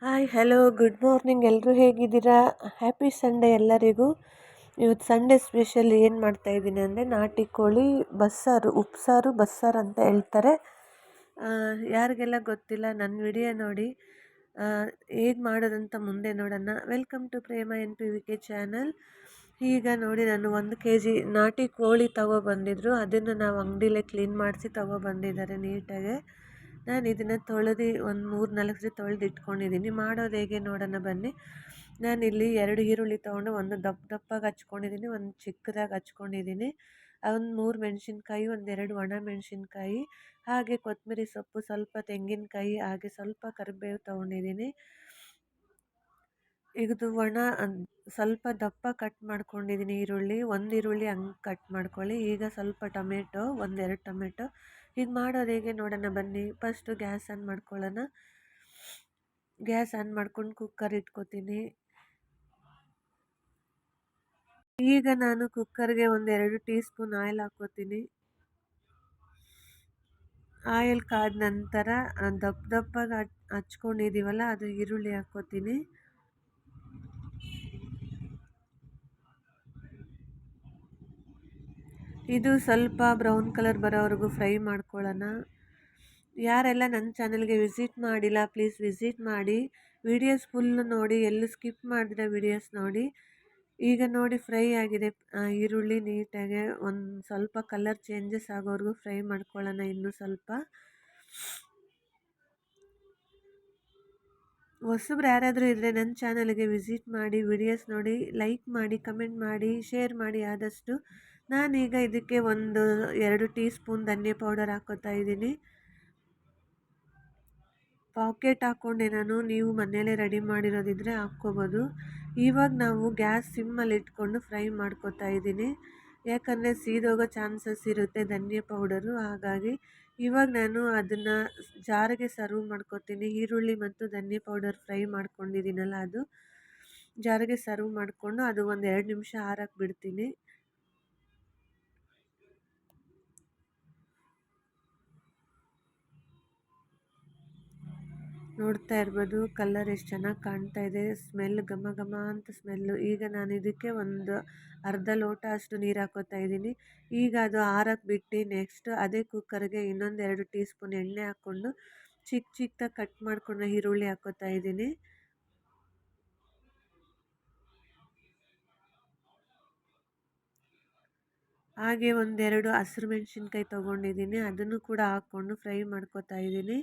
Hi hello good morning ಎಲ್ಲರೂ ಹೇಗಿದ್ದೀರಾ? Happy Sunday ಎಲ್ಲರಿಗೂ. ಇವತ್ತು ಸಂಡೇ ಸ್ಪೆಷಲ್ ಏನು ಮಾಡ್ತಾಯಿದ್ದೀನಿ ಅಂದರೆ ನಾಟಿ ಕೋಳಿ ಬಸ್ಸಾರು, ಉಪ್ಸಾರು ಬಸ್ಸಾರು ಅಂತ ಹೇಳ್ತಾರೆ. ಯಾರಿಗೆಲ್ಲ ಗೊತ್ತಿಲ್ಲ ನನ್ನ ವಿಡಿಯೋ ನೋಡಿ ಹೇಗೆ ಮಾಡೋದಂತ ಮುಂದೆ ನೋಡೋಣ. Welcome to Prema NPVK channel. ಈಗ ನೋಡಿ ನಾನು 1 kg ನಾಟಿ ಕೋಳಿ ತಗೊಬಂದಿದ್ರು. ಅದನ್ನು ನಾವು ಅಂಗಡಿಲೇ ಕ್ಲೀನ್ ಮಾಡಿಸಿ ತಗೊಬಂದಿದ್ದಾರೆ ನೀಟಾಗಿ. ನಾನು ಇದನ್ನು ತೊಳೆದು ಒಂದು 3-4 ಸರಿ ತೊಳೆದು ಇಟ್ಕೊಂಡಿದ್ದೀನಿ. ಮಾಡೋದು ಹೇಗೆ ನೋಡೋಣ ಬನ್ನಿ. ನಾನಿಲ್ಲಿ 2 ಈರುಳ್ಳಿ ತೊಗೊಂಡು ಒಂದು ದಪ್ಪಗೆ ಹಚ್ಕೊಂಡಿದ್ದೀನಿ, ಒಂದು ಚಿಕ್ಕದಾಗಿ ಹಚ್ಕೊಂಡಿದ್ದೀನಿ. ಒಂದು 3 ಮೆಣಸಿನ್ಕಾಯಿ, 1-2 ಒಣ ಮೆಣಸಿನ್ಕಾಯಿ, ಹಾಗೆ ಕೊತ್ತಂಬರಿ ಸೊಪ್ಪು, ಸ್ವಲ್ಪ ತೆಂಗಿನಕಾಯಿ, ಹಾಗೆ ಸ್ವಲ್ಪ ಕರಿಬೇವು ತೊಗೊಂಡಿದ್ದೀನಿ. ಇದು ಸ್ವಲ್ಪ ದಪ್ಪ ಕಟ್ ಮಾಡ್ಕೊಂಡಿದ್ದೀನಿ ಈರುಳ್ಳಿ. 1 ಈರುಳ್ಳಿ ಹಂಗೆ ಕಟ್ ಮಾಡ್ಕೊಳ್ಳಿ. ಈಗ ಸ್ವಲ್ಪ ಟೊಮೆಟೊ, 1-2 ಟೊಮೆಟೊ. ಈಗ ಮಾಡೋದು ಹೇಗೆ ನೋಡೋಣ ಬನ್ನಿ. ಫಸ್ಟು ಗ್ಯಾಸ್ ಆನ್ ಮಾಡ್ಕೊಳ್ಳೋಣ. ಗ್ಯಾಸ್ ಆನ್ ಮಾಡ್ಕೊಂಡು ಕುಕ್ಕರ್ ಇಟ್ಕೊತೀನಿ. ಈಗ ನಾನು ಕುಕ್ಕರ್ಗೆ 1-2 ಟೀ ಸ್ಪೂನ್ ಆಯಿಲ್ ಹಾಕ್ಕೋತೀನಿ. ಆಯಿಲ್ ಕಾದ ನಂತರ ದಪ್ಪಗೆ ಹಚ್ಕೊಂಡಿದ್ದೀವಲ್ಲ ಅದು ಈರುಳ್ಳಿ ಹಾಕ್ಕೋತೀನಿ. ಇದು ಸ್ವಲ್ಪ ಬ್ರೌನ್ ಕಲರ್ ಬರೋವರೆಗೂ ಫ್ರೈ ಮಾಡ್ಕೊಳ್ಳೋಣ. ಯಾರೆಲ್ಲ ನನ್ನ ಚಾನಲ್ಗೆ ವಿಸಿಟ್ ಮಾಡಿಲ್ಲ ಪ್ಲೀಸ್ ವಿಸಿಟ್ ಮಾಡಿ. ವಿಡಿಯೋಸ್ ಫುಲ್ ನೋಡಿ, ಎಲ್ಲೂ ಸ್ಕಿಪ್ ಮಾಡಿದ್ರೆ ವಿಡಿಯೋಸ್ ನೋಡಿ. ಈಗ ನೋಡಿ ಫ್ರೈ ಆಗಿದೆ ಈರುಳ್ಳಿ ನೀಟಾಗಿ. ಒಂದು ಸ್ವಲ್ಪ ಕಲರ್ ಚೇಂಜಸ್ ಆಗೋವರೆಗೂ ಫ್ರೈ ಮಾಡ್ಕೊಳ್ಳೋಣ. ಇನ್ನೂ ಸ್ವಲ್ಪ. ಹೊಸಬ್ರು ಯಾರಾದರೂ ಇದ್ದರೆ ನನ್ನ ಚಾನಲ್ಗೆ ವಿಸಿಟ್ ಮಾಡಿ, ವಿಡಿಯೋಸ್ ನೋಡಿ, ಲೈಕ್ ಮಾಡಿ, ಕಮೆಂಟ್ ಮಾಡಿ, ಶೇರ್ ಮಾಡಿ ಆದಷ್ಟು. ನಾನೀಗ ಇದಕ್ಕೆ 1-2 ಟೀ ಸ್ಪೂನ್ ಧನಿಯಾ ಪೌಡರ್ ಹಾಕ್ಕೋತಾ ಇದ್ದೀನಿ. ಪಾಕೆಟ್ ಹಾಕ್ಕೊಂಡೆ ನಾನು, ನೀವು ಮನೆಯಲ್ಲೇ ರೆಡಿ ಮಾಡಿರೋದಿದ್ರೆ ಹಾಕ್ಕೋಬೋದು. ಇವಾಗ ನಾವು ಗ್ಯಾಸ್ ಸಿಮ್ಮಲ್ಲಿ ಇಟ್ಕೊಂಡು ಫ್ರೈ ಮಾಡ್ಕೋತಾ ಇದ್ದೀನಿ. ಯಾಕಂದರೆ ಸೀದೋಗೋ ಚಾನ್ಸಸ್ ಇರುತ್ತೆ ಧನಿಯಾ ಪೌಡರು. ಹಾಗಾಗಿ ಇವಾಗ ನಾನು ಅದನ್ನು ಜಾರಿಗೆ ಸರ್ವ್ ಮಾಡ್ಕೋತೀನಿ. ಈರುಳ್ಳಿ ಮತ್ತು ಧನಿಯಾ ಪೌಡರ್ ಫ್ರೈ ಮಾಡ್ಕೊಂಡಿದ್ದೀನಲ್ಲ ಅದು ಜಾರಿಗೆ ಸರ್ವ್ ಮಾಡಿಕೊಂಡು ಅದು 1-2 ನಿಮಿಷ ಆರಕ್ಕೆ ಬಿಡ್ತೀನಿ. ನೋಡ್ತಾ ಇರ್ಬೋದು ಕಲರ್ ಎಷ್ಟು ಚೆನ್ನಾಗಿ ಕಾಣ್ತಾ ಇದೆ. ಸ್ಮೆಲ್ ಘಮ ಘಮ ಅಂತ ಸ್ಮೆಲ್ಲು. ಈಗ ನಾನು ಇದಕ್ಕೆ ಒಂದು ಅರ್ಧ ಲೋಟ ಅಷ್ಟು ನೀರು ಹಾಕೋತಾ ಇದ್ದೀನಿ. ಈಗ ಅದು ಆರಕ್ಕೆ ಬಿಟ್ಟು ನೆಕ್ಸ್ಟ್ ಅದೇ ಕುಕ್ಕರ್ಗೆ 1-2 ಟೀ ಸ್ಪೂನ್ ಎಣ್ಣೆ ಹಾಕ್ಕೊಂಡು ಚಿಕ್ಕದಾಗಿ ಕಟ್ ಮಾಡ್ಕೊಂಡು ಈರುಳ್ಳಿ ಹಾಕೋತಾ ಇದ್ದೀನಿ. ಹಾಗೆ 1-2 ಹಸಿರು ಮೆಣಸಿನ್ಕಾಯಿ ತೊಗೊಂಡಿದ್ದೀನಿ, ಅದನ್ನು ಕೂಡ ಹಾಕ್ಕೊಂಡು ಫ್ರೈ ಮಾಡ್ಕೋತಾ ಇದ್ದೀನಿ.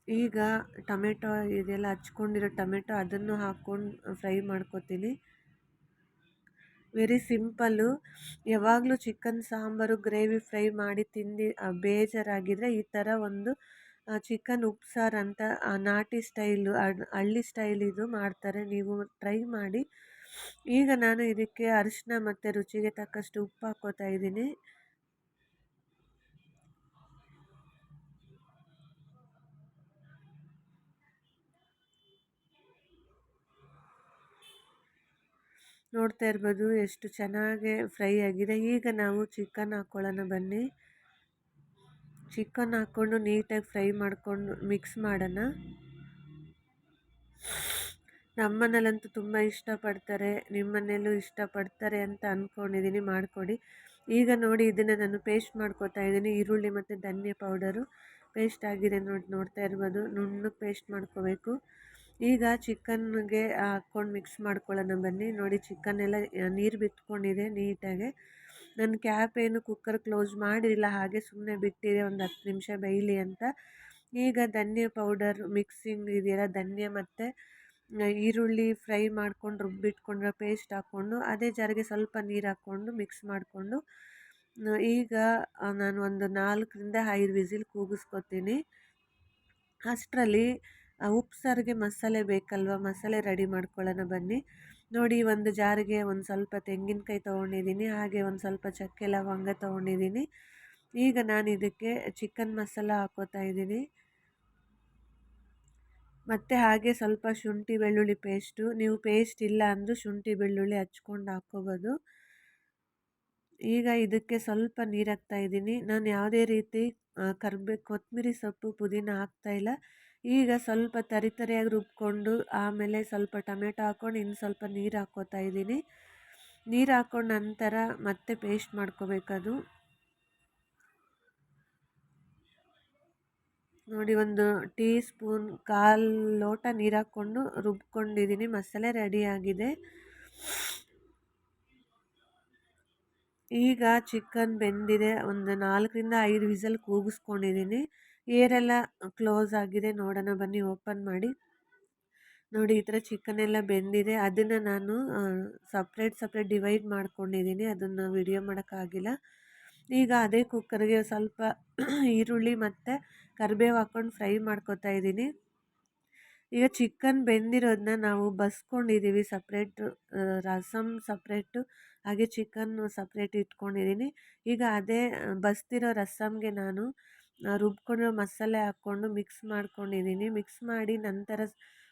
ಈಗ ಟೊಮೆಟೊ ಇದೆಲ್ಲ ಹಚ್ಕೊಂಡಿರೋ ಟೊಮೆಟೊ ಅದನ್ನು ಹಾಕ್ಕೊಂಡು ಫ್ರೈ ಮಾಡ್ಕೋತೀನಿ. Very simple. ಯಾವಾಗಲೂ ಚಿಕನ್ ಸಾಂಬಾರು ಗ್ರೇವಿ ಫ್ರೈ ಮಾಡಿ ತಿಂದು ಬೇಜಾರಾಗಿದ್ದರೆ ಈ ಥರ ಒಂದು ಚಿಕನ್ ಉಪ್ಸಾರು ಅಂತ ನಾಟಿ ಸ್ಟೈಲು, ಹಳ್ಳಿ ಸ್ಟೈಲ್ ಇದು ಮಾಡ್ತಾರೆ, ನೀವು ಟ್ರೈ ಮಾಡಿ. ಈಗ ನಾನು ಇದಕ್ಕೆ ಅರಿಶಿನ ಮತ್ತು ರುಚಿಗೆ ತಕ್ಕಷ್ಟು ಉಪ್ಪು ಹಾಕ್ಕೋತಾ ಇದ್ದೀನಿ. ನೋಡ್ತಾ ಇರ್ಬೋದು ಎಷ್ಟು ಚೆನ್ನಾಗಿ ಫ್ರೈ ಆಗಿದೆ. ಈಗ ನಾವು ಚಿಕನ್ ಹಾಕ್ಕೊಳ್ಳೋಣ ಬನ್ನಿ. ಚಿಕನ್ ಹಾಕ್ಕೊಂಡು ನೀಟಾಗಿ ಫ್ರೈ ಮಾಡಿಕೊಂಡು ಮಿಕ್ಸ್ ಮಾಡೋಣ. ನಮ್ಮ ಮನೇಲಂತೂ ತುಂಬ ಇಷ್ಟಪಡ್ತಾರೆ, ನಿಮ್ಮ ಮನೇಲೂ ಇಷ್ಟಪಡ್ತಾರೆ ಅಂತ ಅಂದ್ಕೊಂಡಿದ್ದೀನಿ, ಮಾಡಿಕೊಡಿ. ಈಗ ನೋಡಿ ಇದನ್ನು ನಾನು ಪೇಸ್ಟ್ ಮಾಡ್ಕೋತಾ ಇದ್ದೀನಿ. ಈರುಳ್ಳಿ ಮತ್ತು ಧನಿಯಾ ಪೌಡರು ಪೇಸ್ಟ್ ಆಗಿದೆ ನೋಡ್ತಾ ಇರ್ಬೋದು. ನುಣ್ಣಗೆ ಪೇಸ್ಟ್ ಮಾಡ್ಕೋಬೇಕು. ಈಗ ಚಿಕನ್ಗೆ ಹಾಕ್ಕೊಂಡು ಮಿಕ್ಸ್ ಮಾಡ್ಕೊಳ್ಳೋಣ ಬನ್ನಿ. ನೋಡಿ ಚಿಕನ್ ಎಲ್ಲ ನೀರು ಬಿಟ್ಕೊಂಡಿದೆ ನೀಟಾಗಿ. ನನ್ನ ಕ್ಯಾಪ್ ಏನು ಕುಕ್ಕರ್ ಕ್ಲೋಸ್ ಮಾಡಿಲ್ಲ, ಹಾಗೆ ಸುಮ್ಮನೆ ಬಿಟ್ಟಿದೆ ಒಂದು 10 ನಿಮಿಷ ಬೇಯಲಿ ಅಂತ. ಈಗ ಧನಿಯಾ ಪೌಡರ್ ಮಿಕ್ಸಿಂಗ್ ಇದೆಯಲ್ಲ, ಧನಿಯಾ ಮತ್ತು ಈರುಳ್ಳಿ ಫ್ರೈ ಮಾಡ್ಕೊಂಡು ರುಬ್ಬಿಟ್ಕೊಂಡಿರೋ ಪೇಸ್ಟ್ ಹಾಕ್ಕೊಂಡು ಅದೇ ಜಾರಿಗೆ ಸ್ವಲ್ಪ ನೀರು ಹಾಕ್ಕೊಂಡು ಮಿಕ್ಸ್ ಮಾಡಿಕೊಂಡು ಈಗ ನಾನು ಒಂದು 4-5 ವಿಸಿಲ್ ಕೂಗಿಸ್ಕೊತೀನಿ. ಅಷ್ಟರಲ್ಲಿ ಉಪ್ಸಾರಿಗೆ ಮಸಾಲೆ ಬೇಕಲ್ವ, ಮಸಾಲೆ ರೆಡಿ ಮಾಡ್ಕೊಳ್ಳೋಣ ಬನ್ನಿ. ನೋಡಿ ಒಂದು ಜಾರಿಗೆ ಒಂದು ಸ್ವಲ್ಪ ತೆಂಗಿನಕಾಯಿ ತೊಗೊಂಡಿದ್ದೀನಿ, ಹಾಗೆ ಒಂದು ಸ್ವಲ್ಪ ಚಕ್ಕೆ ಲವಂಗ ತೊಗೊಂಡಿದ್ದೀನಿ. ಈಗ ನಾನು ಇದಕ್ಕೆ ಚಿಕನ್ ಮಸಾಲ ಹಾಕ್ಕೋತಾ ಇದ್ದೀನಿ. ಮತ್ತು ಹಾಗೆ ಸ್ವಲ್ಪ ಶುಂಠಿ ಬೆಳ್ಳುಳ್ಳಿ ಪೇಸ್ಟು, ನೀವು ಪೇಸ್ಟ್ ಇಲ್ಲ ಅಂದರೂ ಶುಂಠಿ ಬೆಳ್ಳುಳ್ಳಿ ಹಚ್ಕೊಂಡು ಹಾಕ್ಕೋಬೋದು. ಈಗ ಇದಕ್ಕೆ ಸ್ವಲ್ಪ ನೀರು ಹಾಕ್ತಾ ಇದ್ದೀನಿ. ನಾನು ಯಾವುದೇ ರೀತಿ ಕೊತ್ತಂಬರಿ ಸೊಪ್ಪು ಪುದೀನ ಹಾಕ್ತಾ ಇಲ್ಲ. ಈಗ ಸ್ವಲ್ಪ ತರಿಯಾಗಿ ರುಬ್ಕೊಂಡು ಆಮೇಲೆ ಸ್ವಲ್ಪ ಟೊಮೆಟೊ ಹಾಕ್ಕೊಂಡು ಇನ್ನು ಸ್ವಲ್ಪ ನೀರು ಹಾಕ್ಕೋತಾ ಇದ್ದೀನಿ. ನೀರು ಹಾಕ್ಕೊಂಡ ನಂತರ ಮತ್ತೆ ಪೇಸ್ಟ್ ಮಾಡ್ಕೋಬೇಕದು. ನೋಡಿ, ಒಂದು ಟೀ ಸ್ಪೂನ್ 1/4 ಲೋಟ ನೀರು ಹಾಕ್ಕೊಂಡು ರುಬ್ಕೊಂಡಿದ್ದೀನಿ. ಮಸಾಲೆ ರೆಡಿಯಾಗಿದೆ. ಈಗ ಚಿಕನ್ ಬೆಂದಿದೆ. ಒಂದು 4ರಿಂದ 5 ವಿಸಲ್ ಕೂಗಿಸ್ಕೊಂಡಿದ್ದೀನಿ. ಏರೆಲ್ಲ ಕ್ಲೋಸ್ ಆಗಿದೆ. ನೋಡೋಣ ಬನ್ನಿ, ಓಪನ್ ಮಾಡಿ. ನೋಡಿ, ಈ ಥರ ಚಿಕನ್ ಎಲ್ಲ ಬೆಂದಿದೆ. ಅದನ್ನು ನಾನು ಸಪ್ರೇಟ್ ಡಿವೈಡ್ ಮಾಡ್ಕೊಂಡಿದ್ದೀನಿ. ಅದನ್ನು ವಿಡಿಯೋ ಮಾಡೋಕ್ಕಾಗಿಲ್ಲ. ಈಗ ಅದೇ ಕುಕ್ಕರ್ಗೆ ಸ್ವಲ್ಪ ಈರುಳ್ಳಿ ಮತ್ತು ಕರಿಬೇವು ಹಾಕ್ಕೊಂಡು ಫ್ರೈ ಮಾಡ್ಕೊತಾ ಇದ್ದೀನಿ. ಈಗ ಚಿಕನ್ ಬೆಂದಿರೋದನ್ನ ನಾವು ಬಸ್ಕೊಂಡಿದ್ದೀವಿ ಸಪ್ರೇಟ್. ರಸಮ್ ಸಪ್ರೇಟು, ಹಾಗೆ ಚಿಕನ್ನು ಸಪ್ರೇಟ್ ಇಟ್ಕೊಂಡಿದ್ದೀನಿ. ಈಗ ಅದೇ ಬಸ್ತಿರೋ ರಸಮ್ಗೆ ನಾನು ರುಬ್ಕೊಂಡಿರೋ ಮಸಾಲೆ ಹಾಕ್ಕೊಂಡು ಮಿಕ್ಸ್ ಮಾಡ್ಕೊಂಡಿದ್ದೀನಿ. ಮಿಕ್ಸ್ ಮಾಡಿ ನಂತರ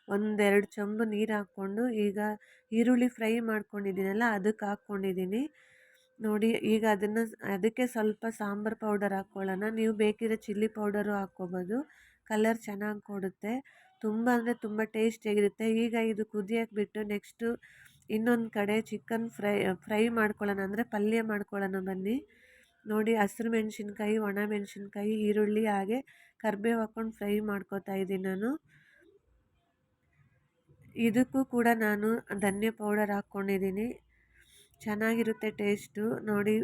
1-2 ಚೊಂಬು ನೀರು ಹಾಕ್ಕೊಂಡು ಈಗ ಈರುಳ್ಳಿ ಫ್ರೈ ಮಾಡ್ಕೊಂಡಿದ್ದೀನಲ್ಲ ಅದಕ್ಕೆ ಹಾಕ್ಕೊಂಡಿದ್ದೀನಿ. ನೋಡಿ, ಈಗ ಅದಕ್ಕೆ ಸ್ವಲ್ಪ ಸಾಂಬಾರು ಪೌಡರ್ ಹಾಕ್ಕೊಳ್ಳೋಣ. ನೀವು ಬೇಕಿದ್ರೆ ಚಿಲ್ಲಿ ಪೌಡರು ಹಾಕ್ಕೋಬೋದು. ಕಲರ್ ಚೆನ್ನಾಗಿ ಕೊಡುತ್ತೆ. ತುಂಬ ಅಂದರೆ ತುಂಬ ಟೇಸ್ಟಿಯಾಗಿರುತ್ತೆ. ಈಗ ಇದು ಕುದಿಯೋಕ್ಕೆ ಬಿಟ್ಟು ನೆಕ್ಸ್ಟು ಇನ್ನೊಂದು ಕಡೆ ಚಿಕನ್ ಫ್ರೈ ಮಾಡ್ಕೊಳ್ಳೋಣ, ಅಂದರೆ ಪಲ್ಯ ಮಾಡ್ಕೊಳ್ಳೋಣ ಬನ್ನಿ. ನೋಡಿ, ಹಸಿರು ಮೆಣಸಿನ್ಕಾಯಿ, ಒಣ ಮೆಣಸಿನ್ಕಾಯಿ, ಈರುಳ್ಳಿ ಹಾಗೆ ಕರಿಬೇವು ಹಾಕ್ಕೊಂಡು ಫ್ರೈ ಮಾಡ್ಕೊತಾ ಇದ್ದೀನಿ ನಾನು. ಇದಕ್ಕೂ ಕೂಡ ನಾನು ಧನಿಯಾ ಪೌಡರ್ ಹಾಕ್ಕೊಂಡಿದ್ದೀನಿ. ಚೆನ್ನಾಗಿರುತ್ತೆ ಟೇಸ್ಟು. ನೋಡಿ,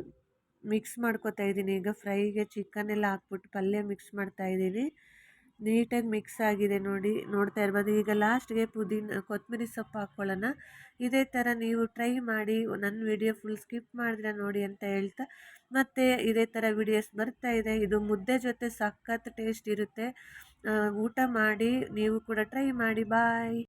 ಮಿಕ್ಸ್ ಮಾಡ್ಕೊತಾ ಇದ್ದೀನಿ. ಈಗ ಫ್ರೈಗೆ ಚಿಕನ್ ಎಲ್ಲ ಹಾಕ್ಬಿಟ್ಟು ಪಲ್ಯ ಮಿಕ್ಸ್ ಮಾಡ್ತಾ ಇದ್ದೀನಿ. ನೀಟಾಗಿ ಮಿಕ್ಸ್ ಆಗಿದೆ. ನೋಡಿ, ನೋಡ್ತಾ ಇರ್ಬೋದು. ಈಗ ಲಾಸ್ಟ್ಗೆ ಕೊತ್ತಂಬರಿ ಸೊಪ್ಪು ಹಾಕ್ಕೊಳ್ಳೋಣ. ಇದೇ ಥರ ನೀವು ಟ್ರೈ ಮಾಡಿ. ನನ್ನ ವಿಡಿಯೋ ಫುಲ್ ಸ್ಕಿಪ್ ಮಾಡಿದ್ರೆ ನೋಡಿ ಅಂತ ಹೇಳ್ತಾ, ಮತ್ತು ಇದೇ ಥರ ವಿಡಿಯೋಸ್ ಬರ್ತಾ ಇದೆ. ಇದು ಮುದ್ದೆ ಜೊತೆ ಸಖತ್ ಟೇಸ್ಟ್ ಇರುತ್ತೆ. ಊಟ ಮಾಡಿ, ನೀವು ಕೂಡ ಟ್ರೈ ಮಾಡಿ. ಬಾಯ್.